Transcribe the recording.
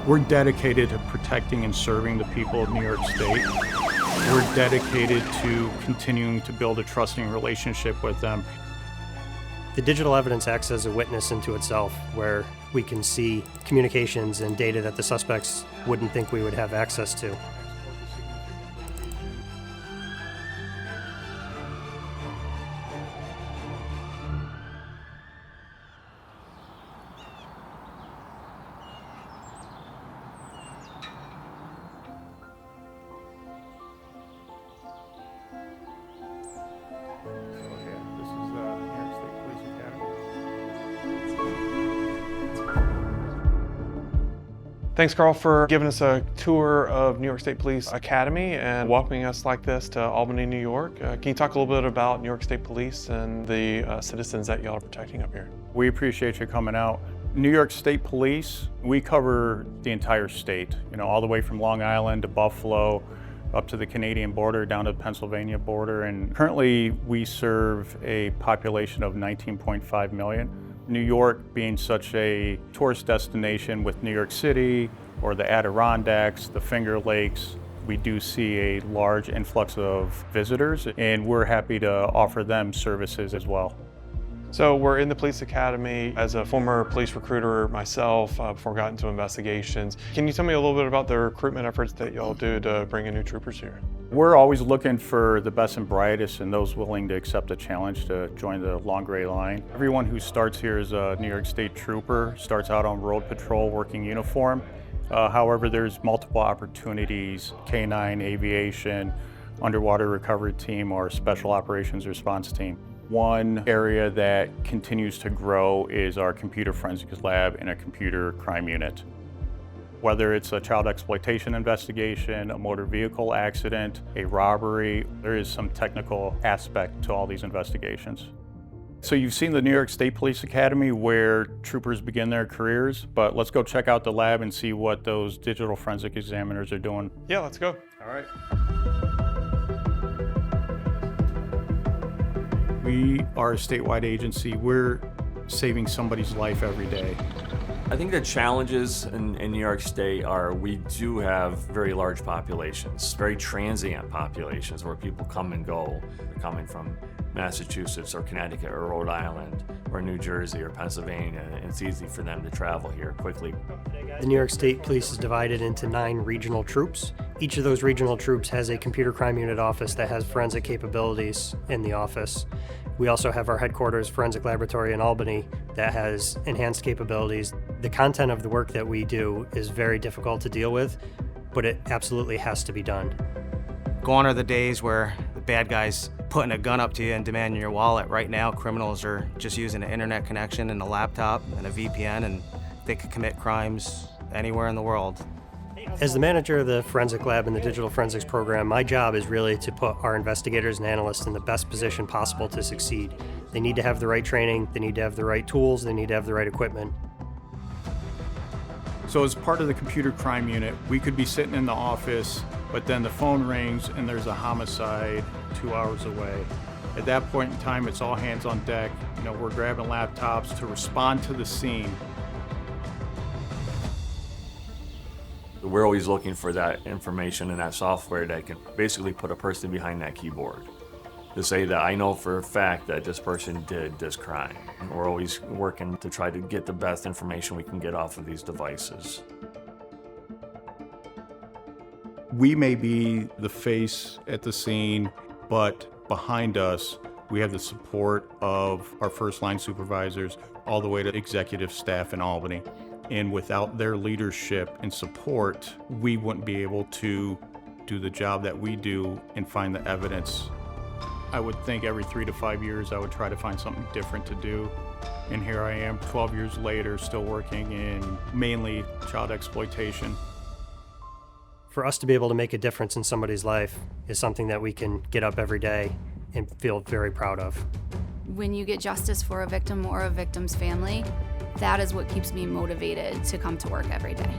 We're dedicated to protecting and serving the people of New York State. We're dedicated to continuing to build a trusting relationship with them. The digital evidence acts as a witness into itself, where we can see communications and data that the suspects wouldn't think we would have access to. Thanks, Carl, for giving us a tour of New York State Police Academy and welcoming us like this to Albany, New York. Can you talk a little bit about New York State Police and the citizens that y'all are protecting up here? We appreciate you coming out. New York State Police, we cover the entire state, all the way from Long Island to Buffalo, up to the Canadian border, down to the Pennsylvania border. And currently we serve a population of 19.5 million. New York being such a tourist destination with New York City or the Adirondacks, the Finger Lakes, we do see a large influx of visitors, and we're happy to offer them services as well. So we're in the police academy. As a former police recruiter myself, before I got into investigations, can you tell me a little bit about the recruitment efforts that y'all do to bring in new troopers here? We're always looking for the best and brightest and those willing to accept a challenge to join the Long Gray Line. Everyone who starts here as a New York State trooper starts out on road patrol working uniform. However, there's multiple opportunities, K-9, aviation, underwater recovery team, or special operations response team. One area that continues to grow is our computer forensics lab and a computer crime unit. Whether it's a child exploitation investigation, a motor vehicle accident, a robbery, there is some technical aspect to all these investigations. So you've seen the New York State Police Academy where troopers begin their careers, but let's go check out the lab and see what those digital forensic examiners are doing. Yeah, let's go. All right. We are a statewide agency. We're saving somebody's life every day. I think the challenges in New York State are we do have very large populations, very transient populations where people come and go. They're coming from Massachusetts or Connecticut or Rhode Island or New Jersey or Pennsylvania, and it's easy for them to travel here quickly. The New York State Police is divided into 9 regional troops. Each of those regional troops has a computer crime unit office that has forensic capabilities in the office. We also have our headquarters forensic laboratory in Albany that has enhanced capabilities. The content of the work that we do is very difficult to deal with, but it absolutely has to be done. Gone are the days where the bad guys putting a gun up to you and demanding your wallet. Right now, criminals are just using an internet connection and a laptop and a VPN, and they could commit crimes anywhere in the world. As the manager of the forensic lab and the digital forensics program, my job is really to put our investigators and analysts in the best position possible to succeed. They need to have the right training, they need to have the right tools, they need to have the right equipment. So as part of the computer crime unit, we could be sitting in the office, but then the phone rings and there's a homicide 2 hours away. At that point in time, it's all hands on deck. We're grabbing laptops to respond to the scene. We're always looking for that information and that software that can basically put a person behind that keyboard to say that I know for a fact that this person did this crime. And we're always working to try to get the best information we can get off of these devices. We may be the face at the scene, but behind us, we have the support of our first line supervisors all the way to executive staff in Albany. And without their leadership and support, we wouldn't be able to do the job that we do and find the evidence. I would think every 3 to 5 years I would try to find something different to do. And here I am 12 years later, still working in mainly child exploitation. For us to be able to make a difference in somebody's life is something that we can get up every day and feel very proud of. When you get justice for a victim or a victim's family, that is what keeps me motivated to come to work every day.